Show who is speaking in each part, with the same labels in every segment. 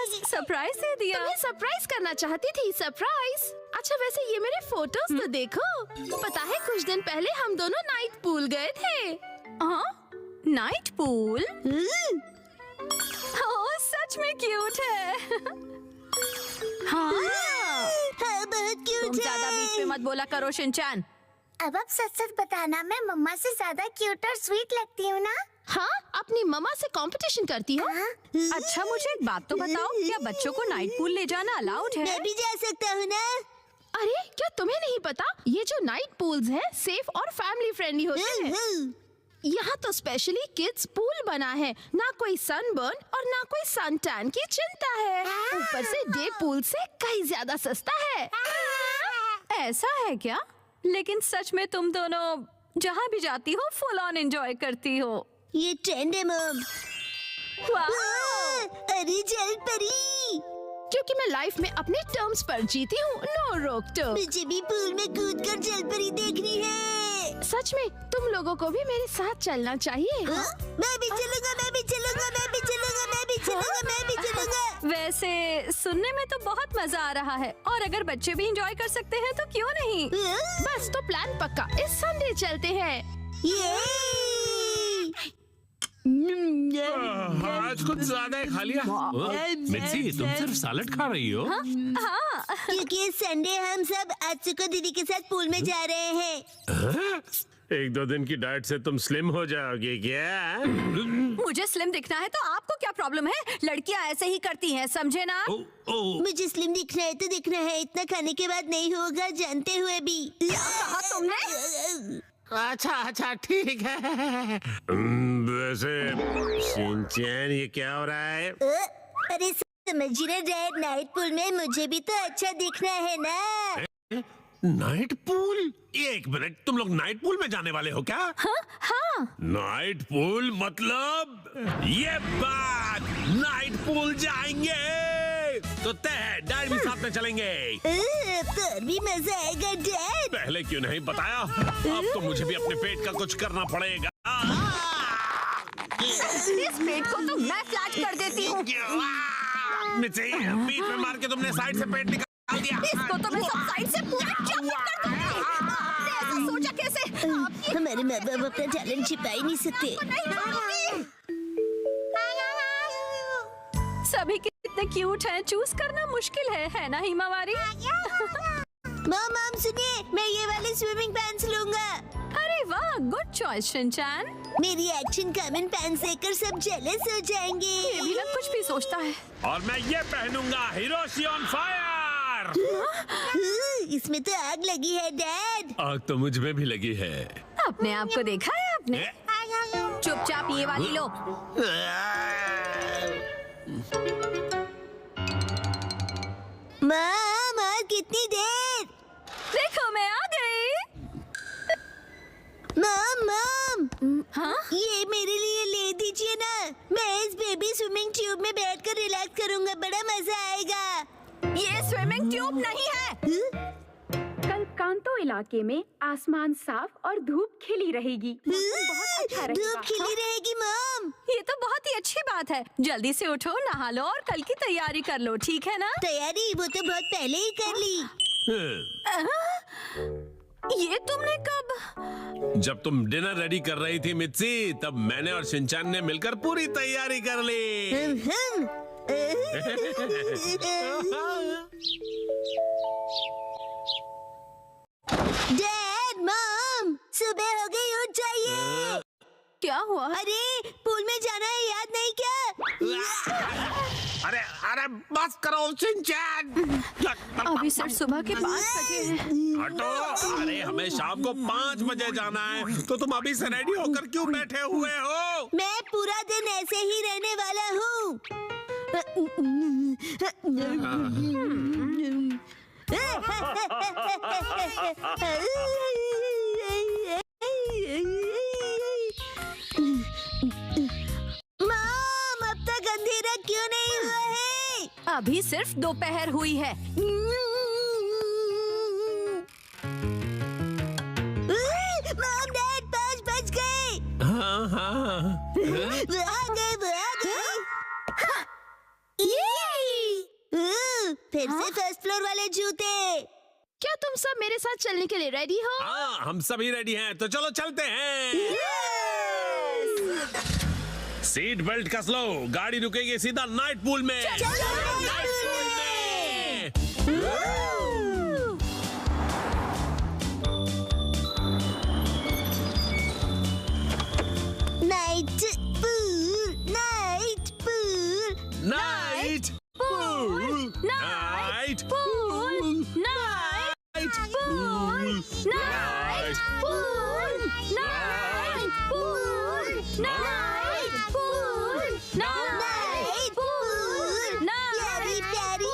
Speaker 1: Surprise दे दिया।
Speaker 2: तुम्हें surprise करना चाहती थी। सरप्राइज। अच्छा वैसे ये मेरे फोटोज तो देखो। पता है कुछ दिन पहले हम दोनों नाइट पूल गए थे।
Speaker 1: हाँ, नाइट पूल। ओह, सच में क्यूट है। हाँ,
Speaker 3: बहुत क्यूट
Speaker 1: तुम ज्यादा बीच में मत बोला करो शिनचैन।
Speaker 3: अब आप सच सच बताना, मैं मम्मा से ज्यादा क्यूट और स्वीट लगती हूँ ना?
Speaker 2: हाँ, अपनी मम्मा से कंपटीशन करती हो?
Speaker 1: अच्छा मुझे एक बात तो बताओ, क्या बच्चों को नाइट पूल ले जाना अलाउड है?
Speaker 3: मैं भी जा सकता हूँ ना?
Speaker 2: अरे क्या तुम्हें नहीं पता, ये जो नाइट पूल्स है सेफ और फैमिली फ्रेंडली होते हैं। यहाँ तो स्पेशली किड्स पूल बना है, ना कोई सनबर्न और ना कोई सन टैन की चिंता है। ऊपर से डे पूल से कहीं ज्यादा सस्ता है।
Speaker 1: ऐसा है क्या? लेकिन सच में तुम दोनों जहाँ भी जाती हो फुल ऑन एंजॉय करती हो।
Speaker 3: ये ट्रेंड है मम।
Speaker 1: वाह!
Speaker 3: अरे जल परी,
Speaker 2: क्योंकि मैं लाइफ में अपने टर्म्स पर जीती हूँ, नो रोक टोक।
Speaker 3: मुझे भी पूल में कूदकर जल परी देखनी है।
Speaker 2: सच में तुम लोगों को भी मेरे साथ चलना चाहिए।
Speaker 3: मैं भी चलूंगा, मैं भी चलूंगा, मैं भी चलूंगा, मैं भी चलूंगा, मैं भी चलूंगा।
Speaker 1: वैसे सुनने में तो बहुत मजा आ रहा है, और अगर बच्चे भी एंजॉय कर सकते हैं तो क्यों नहीं।
Speaker 2: बस तो प्लान पक्का, इस संडे चलते हैं।
Speaker 4: आज कुछ ज्यादा ही खा लिया। मिर्ची, तुम सिर्फ सैलेड खा रही हो?
Speaker 1: हाँ।
Speaker 3: क्योंकि संडे हम सब आत्सुको दीदी के साथ पूल में जा रहे हैं।
Speaker 4: एक दो दिन की डाइट से तुम स्लिम हो जाओगे क्या?
Speaker 1: मुझे स्लिम दिखना है तो आपको क्या प्रॉब्लम है? लड़कियां ऐसे ही करती हैं, समझे ना?
Speaker 3: मुझे स्लिम दिखना है तो दिखना है, इतना खाने के बाद नहीं होगा जानते हुए भी।
Speaker 1: कहा तुमने?
Speaker 4: अच्छा ठीक है। वैसे शिनचैन ये क्या हो रहा है?
Speaker 3: अरे समझ रहे डैड, नाइट पूल में मुझे भी तो अच्छा दिखना है ना।
Speaker 4: Night pool? एक मिनट, तुम लोग नाइट पूल में जाने वाले हो क्या?
Speaker 1: हाँ।
Speaker 4: नाइट पूल मतलब ये बात, नाइट पूल जाएंगे तो तय, डैड भी साथ में चलेंगे।
Speaker 3: तो भी मजा आएगा डैड।
Speaker 4: पहले क्यों नहीं बताया? अब तो मुझे भी अपने पेट का कुछ करना पड़ेगा।
Speaker 1: इस पेट को तो मैं फ्लैट कर देती हूँ।
Speaker 4: मिर्ची, बीच में मार के तुमने साइड से पेट निकाल दिया।
Speaker 1: इसको तो मैं सब साइड से पूरा चपट कर दूंगी। आपने ऐसा सोचा कैसे?
Speaker 3: हमारे माँ बाप अपना टैलेंट छिपा ही नहीं सकते।
Speaker 1: सभी कितने क्यूट हैं, चूज करना मुश्किल है ना हिमावारी?
Speaker 3: मम सुनिए, मैं ये वाले स्विमिंग पैंट्स लूंगा।
Speaker 1: अरे वाह, गुड चॉइस शिनचैन।
Speaker 3: मेरी एक्शन कॉमन पैंट्स देखकर सब जेलस हो जाएंगे।
Speaker 1: ये भी ना कुछ भी सोचता है।
Speaker 4: और मैं ये पहनूंगा, हिरोशी ऑन फायर।
Speaker 3: इसमें तो आग लगी है डैड।
Speaker 4: आग तो मुझ में भी लगी है।
Speaker 1: अपने आप को देखा है आपने? चुपचाप ये वाली लो।
Speaker 3: मम, और कितनी देर?
Speaker 1: देखो मैं आ गई।
Speaker 3: मम
Speaker 1: हाँ?
Speaker 3: ये मेरे लिए ले दीजिए ना। मैं इस बेबी स्विमिंग ट्यूब में बैठकर रिलैक्स करूंगा, बड़ा मजा आएगा।
Speaker 1: ये स्विमिंग ट्यूब नहीं है।
Speaker 5: कल कांतो इलाके में आसमान साफ और धूप खिली रहेगी। मौसम बहुत अच्छा रहेगा।
Speaker 3: धूप खिली रहेगी मम।
Speaker 1: ये तो बहुत ही अच्छी बात है। जल्दी से उठो, नहा लो और कल की तैयारी कर लो, ठीक है ना?
Speaker 3: तैयारी वो तो बहुत पहले ही कर ली।
Speaker 1: ये तुमने कब?
Speaker 4: जब तुम डिनर रेडी कर रही थी मिर्ची, तब मैंने और शिनचैन ने मिलकर पूरी तैयारी कर ली।
Speaker 3: डैड मम, सुबह हो गई, उठ जाइए।
Speaker 1: क्या हुआ?
Speaker 3: अरे पूल में जाना है, याद नहीं क्या?
Speaker 4: अरे बस करो शिनचैन।
Speaker 1: अभी सिर्फ सुबह के 5 बजे हैं।
Speaker 4: हटो। अरे हमें शाम को 5 बजे जाना है, तो तुम अभी से रेडी होकर क्यों बैठे हुए हो?
Speaker 3: मैं पूरा दिन ऐसे ही रहने वाला हूँ। मम, अब तक अंधेरा क्यों नहीं हुआ है?
Speaker 1: अभी सिर्फ दोपहर हुई है।
Speaker 3: मम डैड 5 बज गए।
Speaker 4: हाँ।
Speaker 3: वो आ गए। ये फिर से फर्स्ट फ्लोर वाले जूते।
Speaker 2: क्या तुम सब मेरे साथ चलने के लिए रेडी हो?
Speaker 4: हाँ, हम सभी रेडी हैं, तो चलो चलते हैं। सीट बेल्ट कस लो, गाड़ी रुकेगी सीधा नाइट पूल में।
Speaker 3: Night pool, night pool,
Speaker 4: night pool, night pool,
Speaker 1: night
Speaker 4: pool,
Speaker 1: night pool, night pool, night pool, night pool,
Speaker 3: प्यारी प्यारी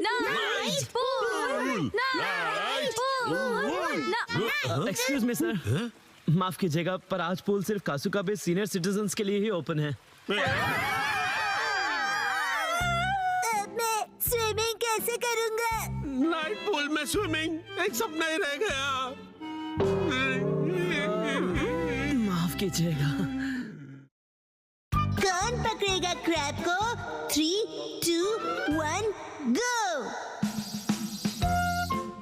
Speaker 1: night pool, night pool.
Speaker 6: Excuse me sir, माफ कीजिएगा पर आज पूल सिर्फ कासुका बे सीनियर सिटीजन्स के लिए ही ओपन है।
Speaker 3: मैं स्विमिंग कैसे करूँगा?
Speaker 4: नाइट पूल में स्विमिंग एक सपना ही रह गया।
Speaker 6: माफ कीजिएगा।
Speaker 3: कौन पकड़ेगा क्रैब को? 3, 2, 1, गो!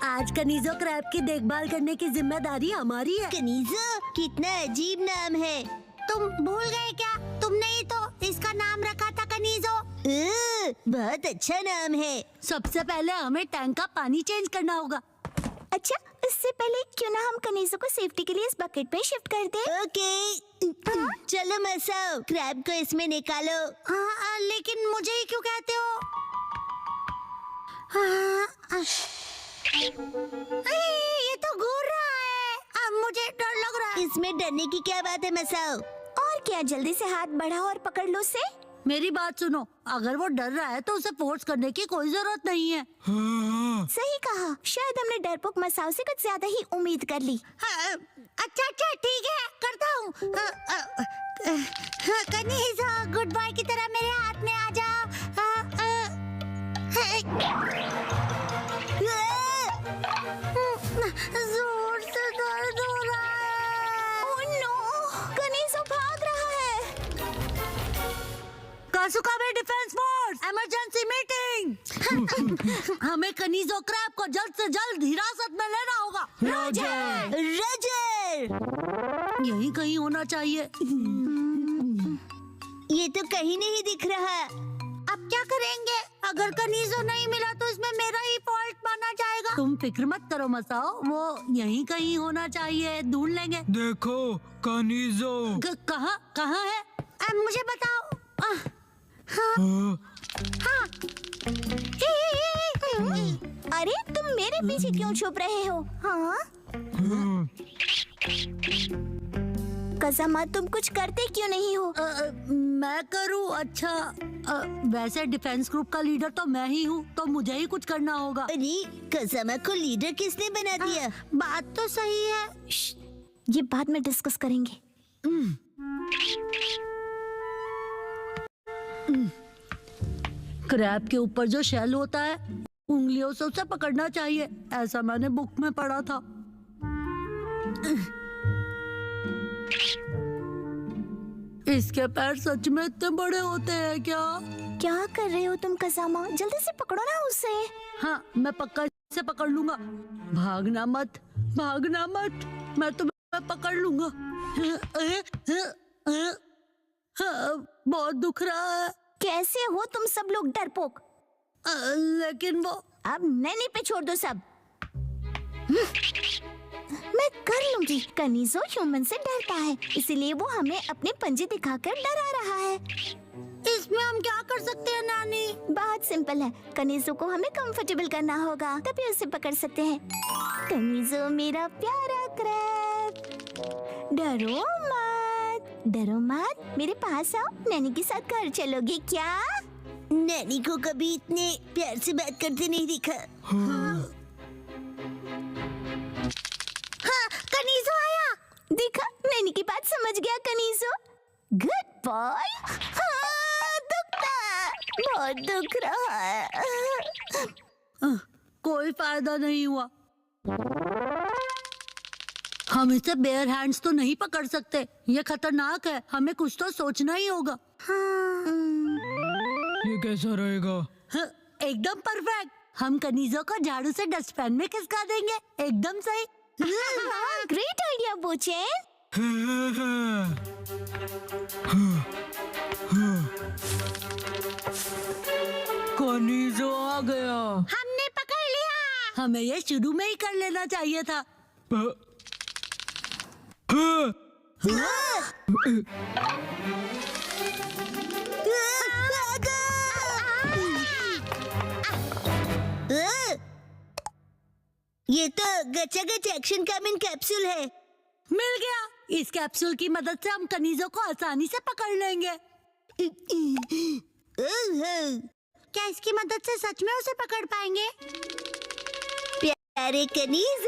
Speaker 3: आज कनीजो क्रैब की देखभाल करने की जिम्मेदारी हमारी है। कनीजो कितना अजीब नाम है। तुम भूल गए क्या? तुमने ही तो इसका नाम रखा था कनीजो। बहुत अच्छा नाम है। सबसे पहले हमें टैंक का पानी चेंज करना होगा। अच्छा, इससे पहले क्यों ना हम कनीजो को सेफ्टी के लिए इस बकेट में शिफ्ट कर दें? ओके। चलो मसाओ, क्रैब को इसमें निकालो। हाँ, लेकिन मुझे ही क्यों कहते हो? ये तो घूर रहा है। अब मुझे डर लग रहा है। इसमें डरने की क्या बात है मसाओ? और क्या, जल्दी से हाथ बढ़ाओ और पकड़ लो उसे। मेरी बात सुनो, अगर वो डर रहा है तो उसे फोर्स करने की कोई जरूरत नहीं है। सही कहा, शायद हमने डरपोक मसाओ से कुछ ज्यादा ही उम्मीद कर ली। अच्छा ठीक है, करता हूँ। कनीजो, गुड बॉय की तरह मेरे हाथ में आ जाओ। जोर से दर्द हो रहा है। ओह नो, कनीजो भाग रहा है। कासुका बे डिफेंस फोर्स, इमरजेंसी मीटिंग। हमें कनीजो क्रैब को जल्द से जल्द हिरासत में लेना होगा। रॉजर, रॉजर, यही कहीं होना चाहिए। ये तो कहीं नहीं दिख रहा। अब क्या करेंगे? अगर कनीजो नहीं मिला तो इसमें मेरा ही फॉल्ट माना जाएगा। तुम फिक्र मत करो मसाओ, वो यहीं कहीं होना चाहिए, ढूंढ लेंगे।
Speaker 7: देखो कनीजो।
Speaker 3: कहाँ है? मुझे बताओ। हाँ। अरे तुम मेरे पीछे क्यों छुप रहे हो? हाँ? कज़ामा, तुम कुछ करते क्यों नहीं हो? मैं करूं? अच्छा, वैसे डिफेंस ग्रुप का लीडर तो मैं ही हूँ, तो मुझे ही कुछ करना होगा। अरे कज़ामा को लीडर किसने बना दिया? बात तो सही है। ये बाद में डिस्कस करेंगे। क्रैब के ऊपर जो शेल होता है, उंगलियों से उसे पकड़ना चाहिए, ऐसा मैंने बुक में पढ़ा था। इसके पैर सच में इतने बड़े होते हैं क्या? क्या कर रहे हो तुम कज़ामा? जल्दी से पकड़ो ना उसे। हाँ, मैं पक्का से पकड़ लूंगा। भागना मत, भागना मत, मैं तुम्हें पकड़ लूंगा। बहुत दुख रहा है। कैसे हो तुम सब लोग डरपोक? लेकिन वो, अब नैनी पे छोड़ दो सब। मैं कर लूंगी। कनीजो ह्यूमन से डरता है, इसलिए वो हमें अपने पंजे दिखाकर डरा रहा है। इसमें हम क्या कर सकते हैं नानी? बहुत सिंपल है, कनीजो को हमें कंफर्टेबल करना होगा, तभी उसे पकड़ सकते हैं। कनीजो मेरा प्यारा क्रैब, डरो मत, डरो मत, मेरे पास आओ। नैनी के साथ घर चलोगे क्या? नैनी को कभी इतने प्यार से बात करते नहीं देखा। हाँ, कनीजो आया। देखा, नैनी की बात समझ गया कनीजो। Good boy. हाँ, दुखता, बहुत दुख रहा है। कोई फायदा नहीं हुआ।
Speaker 8: हम इसे बेयर हैंड्स तो नहीं पकड़ सकते, ये खतरनाक है, हमें कुछ तो सोचना ही होगा।
Speaker 7: ये कैसा रहेगा?
Speaker 8: एकदम परफेक्ट। हम कनीजों को झाड़ू से डस्टबिन में खिसका देंगे। एकदम सही।
Speaker 3: Great idea बोचे।
Speaker 7: कनीजो आ गया।
Speaker 3: हमने पकड़ लिया।
Speaker 8: हमें ये शुरू में ही कर लेना चाहिए था।
Speaker 3: ये तो गचागच एक्शन कामिन कैप्सूल है।
Speaker 8: मिल गया। इस कैप्सूल की मदद से हम कनीजों को आसानी से पकड़ लेंगे।
Speaker 3: क्या इसकी मदद से सच में उसे पकड़ पाएंगे? प्यारे कनीज,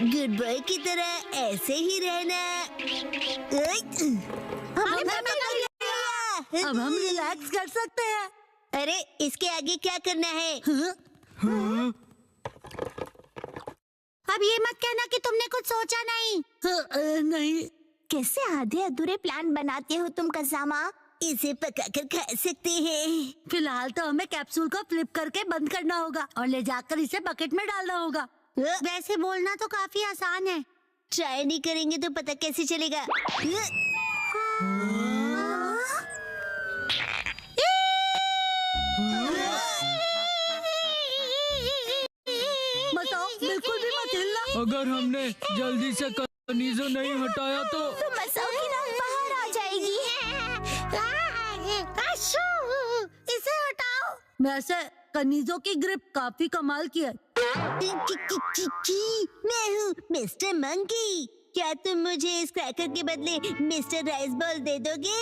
Speaker 3: गुड बॉय की तरह ऐसे ही रहना। हमने पकड़ लिया।
Speaker 8: अब हम रिलैक्स कर सकते हैं।
Speaker 3: अरे इसके आगे क्या करना है? अब ये मत कहना कि तुमने कुछ सोचा नहीं।
Speaker 8: नहीं।
Speaker 3: कैसे आधे अधूरे प्लान बनाते हो तुम कसामा? इसे पकाकर खा सकते हैं।
Speaker 8: फिलहाल तो हमें कैप्सूल को फ्लिप करके बंद करना होगा और ले जाकर इसे बकेट में डालना होगा।
Speaker 3: वैसे बोलना तो काफी आसान है, ट्राई नहीं करेंगे तो पता कैसे चलेगा।
Speaker 8: बताओ, बिल्कुल भी मत हिलना।
Speaker 7: अगर हमने जल्दी से कनीजो नहीं हटाया तो
Speaker 3: मसाओ की नाक बाहर आ जाएगी। इसे हटाओ।
Speaker 8: वैसे कनीजों की ग्रिप काफी कमाल की है।
Speaker 3: मैं हूँ मिस्टर मंकी। क्या तुम मुझे इस क्रैकर के बदले मिस्टर राइस बॉल दे दोगे?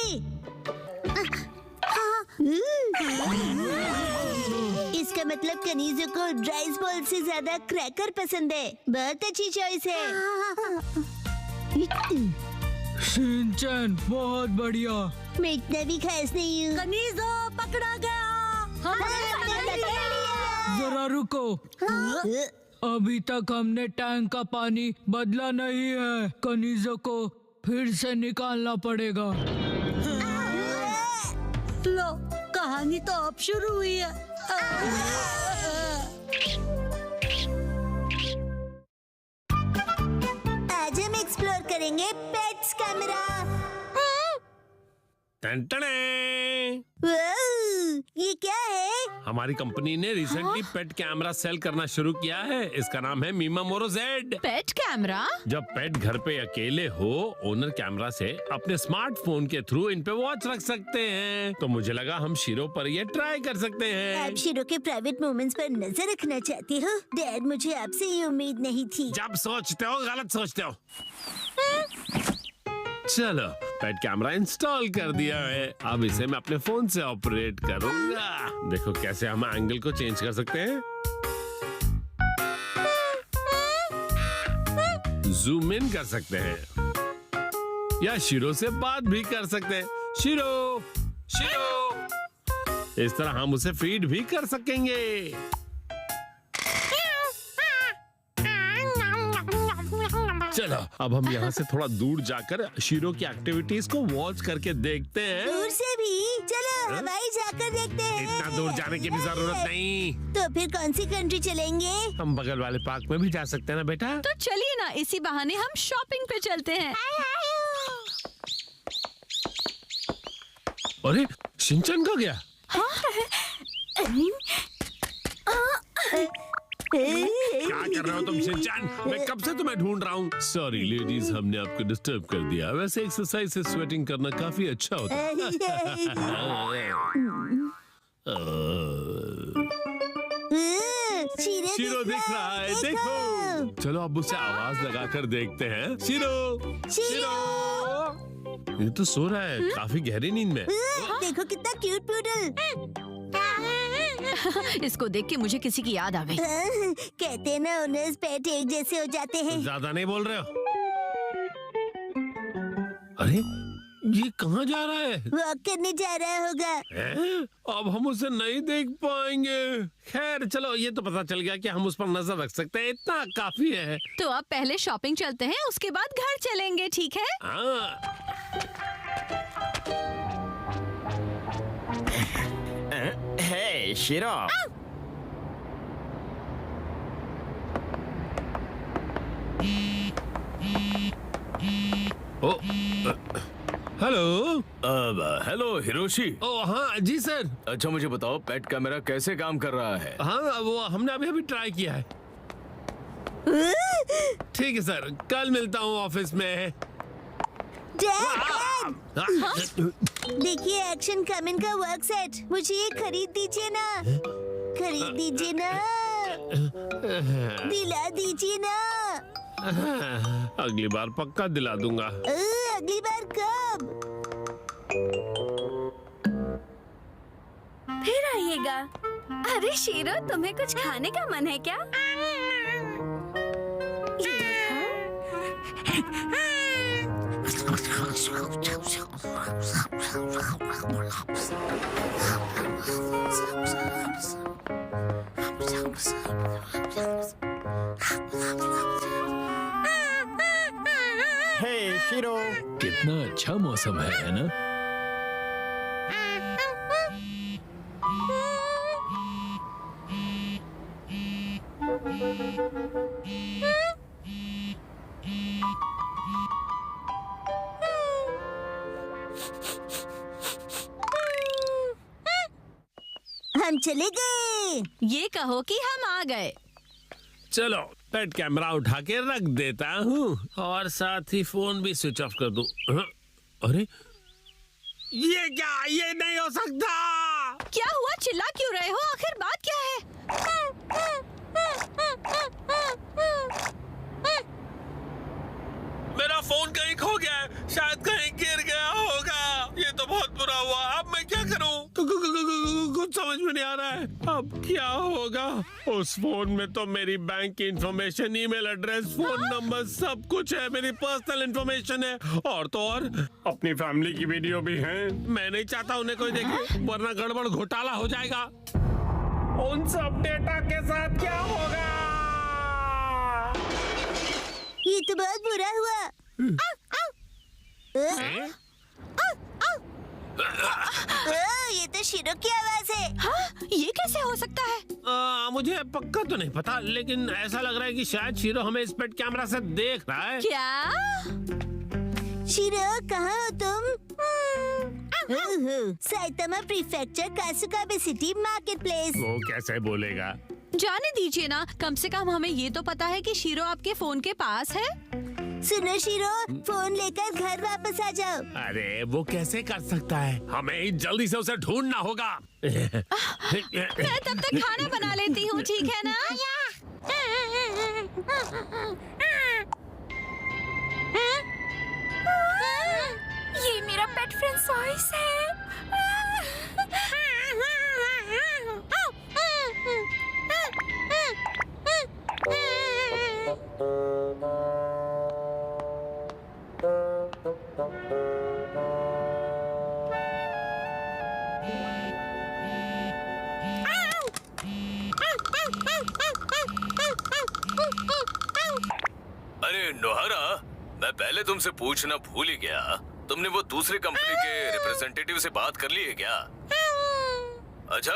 Speaker 3: इसका मतलब कनीजों को राइस बॉल से ज्यादा क्रैकर पसंद है। बहुत अच्छी चॉइस है।
Speaker 7: शिनचैन बहुत बढ़िया।
Speaker 3: मैं इतना भी खास नहीं हूँ।
Speaker 8: कनीजो पकड़ा गया।
Speaker 7: जरा रुको, अभी तक हमने टैंक का पानी बदला नहीं है। कनीजो को फिर से निकालना पड़ेगा।
Speaker 8: लो, कहानी तो अब शुरू हुई है।
Speaker 3: आज हम एक्सप्लोर करेंगे पेट्स कैमरा। ये क्या है?
Speaker 4: हमारी कंपनी ने रिसेंटली पेट कैमरा सेल करना शुरू किया है। इसका नाम है मीमा मोरो जेड।
Speaker 1: पेट कैमरा?
Speaker 4: जब पेट घर पे अकेले हो, ओनर कैमरा से अपने स्मार्टफोन के थ्रू इन पे वॉच रख सकते हैं। तो मुझे लगा हम शीरो पर ये ट्राई कर सकते हैं।
Speaker 3: आप शीरो के प्राइवेट मोमेंट्स पर नजर रखना चाहते हो? डैड, मुझे आपसे ये उम्मीद नहीं थी।
Speaker 4: जब सोचते हो गलत सोचते हो। चलो, पेट कैमरा इंस्टॉल कर दिया है। अब इसे मैं अपने फोन से ऑपरेट करूंगा। देखो कैसे हम एंगल को चेंज कर सकते हैं। जूम इन कर सकते हैं या शीरो से बात भी कर सकते हैं। Shero, shero. इस तरह हम उसे फीड भी कर सकेंगे। चलो, अब हम यहाँ से थोड़ा दूर जाकर शीरो की एक्टिविटीज को वॉच करके देखते हैं।
Speaker 3: दूर से भी? चलो हवाई जाकर देखते हैं।
Speaker 4: इतना दूर जाने की भी जरूरत नहीं।
Speaker 3: तो फिर कौन सी कंट्री चलेंगे?
Speaker 4: हम बगल वाले पार्क में भी जा सकते हैं ना बेटा।
Speaker 1: तो चलिए ना, इसी बहाने हम शॉपिंग पे चलते हैं।
Speaker 4: अरे शिनचैन कहाँ गया? क्या कर रहे हो तुम शिनचैन? मैं कब से तुम्हें ढूंढ रहा हूँ। सॉरी लेडीज, हमने आपको डिस्टर्ब कर दिया। वैसे एक्सरसाइज से स्वेटिंग करना काफी अच्छा होता है। शीरो दिख रहा है, देखो। चलो अब उसे आवाज लगाकर देखते हैं। Shero, shero. ये तो सो रहा है, काफी गहरी नींद में।
Speaker 3: देखो कितना क्यूट पूडल।
Speaker 1: इसको देख के मुझे किसी की याद आ गई।
Speaker 3: कहते हैं ना, ओनर्स पेट एक जैसे हो जाते हैं।
Speaker 4: ज्यादा नहीं बोल रहे हो? अरे ये कहाँ जा रहा है?
Speaker 3: वॉक करने जा रहा होगा।
Speaker 4: हैं? अब हम उसे नहीं देख पाएंगे। खैर चलो, ये तो पता चल गया कि हम उस पर नजर रख सकते हैं, इतना काफी है।
Speaker 1: तो अब पहले शॉपिंग चलते हैं, उसके बाद घर चलेंगे, ठीक है?
Speaker 4: हाँ।
Speaker 6: हे शीरो,
Speaker 4: ओ, हेलो।
Speaker 9: Hello Hiroshi.
Speaker 4: ओ हाँ जी सर।
Speaker 9: अच्छा मुझे बताओ, पेट कैमरा कैसे काम कर रहा है?
Speaker 4: हाँ वो हमने अभी अभी ट्राई किया है। ठीक है सर, कल मिलता हूँ ऑफिस में।
Speaker 3: देखिए एक्शन कमिंग का वर्क सेट, मुझे ये खरीद दीजिए ना, खरीद दीजिए ना, दिला दीजिए ना।
Speaker 4: अगली बार पक्का दिला दूंगा।
Speaker 3: अगली बार कब?
Speaker 1: फिर आइएगा। अरे शीरो, तुम्हें कुछ खाने का मन है क्या?
Speaker 6: हे शीरो,
Speaker 7: कितना अच्छा मौसम है ना?
Speaker 3: हम चले गए।
Speaker 1: ये कहो कि हम आ गए।
Speaker 4: चलो पेट कैमरा उठा के रख देता हूँ और साथ ही फोन भी स्विच ऑफ कर दूं। हाँ? अरे ये क्या, ये नहीं हो सकता।
Speaker 1: क्या हुआ, चिल्ला क्यों रहे हो? आखिर बात क्या है?
Speaker 4: मेरा फोन कहीं खो गया है, शायद कहीं गिर गया होगा। ये तो बहुत बुरा हुआ, अब मैं क्या करूं? कुछ समझ में नहीं आ रहा है। अब क्या होगा? उस फोन में तो मेरी बैंक की information, email address, phone number सब कुछ है, मेरी पर्सनल इंफॉर्मेशन है, और तो और अपनी फैमिली की वीडियो भी है। मैं नहीं चाहता उन्हें कोई देखे, वरना गड़बड़ घोटाला हो जाएगा। उन सब डेटा के साथ क्या होगा?
Speaker 3: ये तो बहुत बुरा हुआ। ये तो शीरो की आवाज है।
Speaker 1: हाँ, ये कैसे हो सकता है?
Speaker 4: मुझे पक्का तो नहीं पता, लेकिन ऐसा लग रहा है कि शायद शीरो हमें इस पेट कैमरा से देख रहा है।
Speaker 1: क्या?
Speaker 3: शीरो कहाँ हो तुम? Saitama prefecture, Kasukabe city, market place.
Speaker 4: वो कैसे बोलेगा?
Speaker 1: जाने दीजिए ना, कम से कम हमें ये तो पता है कि शीरो आपके फोन के पास है।
Speaker 3: सुनो शीरो, फोन लेकर घर वापस आ जाओ।
Speaker 4: अरे वो कैसे कर सकता है? हमें ही जल्दी से उसे ढूंढना होगा।
Speaker 1: मैं तब तक खाना बना लेती हूँ, ठीक है ना? ये मेरा पेट फ्रेंड सॉइस है।
Speaker 9: अरे नोहरा, मैं पहले तुमसे पूछना भूल ही गया, तुमने वो दूसरी कंपनी के रिप्रेजेंटेटिव से बात कर ली है क्या? अच्छा,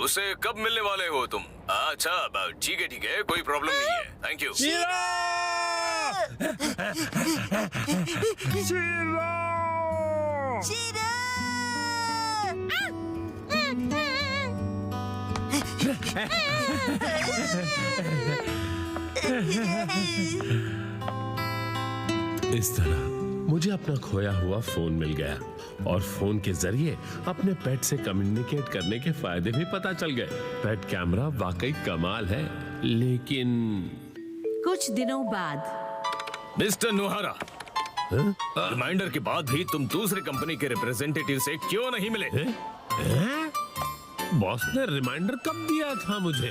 Speaker 9: उसे कब मिलने वाले हो तुम? अच्छा ठीक है, कोई प्रॉब्लम नहीं है, थैंक यू।
Speaker 3: शीरो!
Speaker 4: इस तरह मुझे अपना खोया हुआ फोन मिल गया और फोन के जरिए अपने पेट से कम्युनिकेट करने के फायदे भी पता चल गए। पेट कैमरा वाकई कमाल है, लेकिन
Speaker 10: कुछ दिनों बाद
Speaker 9: मिस्टर नोहरा, रिमाइंडर के बाद भी तुम दूसरी कंपनी के रिप्रेजेंटेटिव से क्यों नहीं मिले?
Speaker 4: बॉस ने रिमाइंडर कब दिया था मुझे?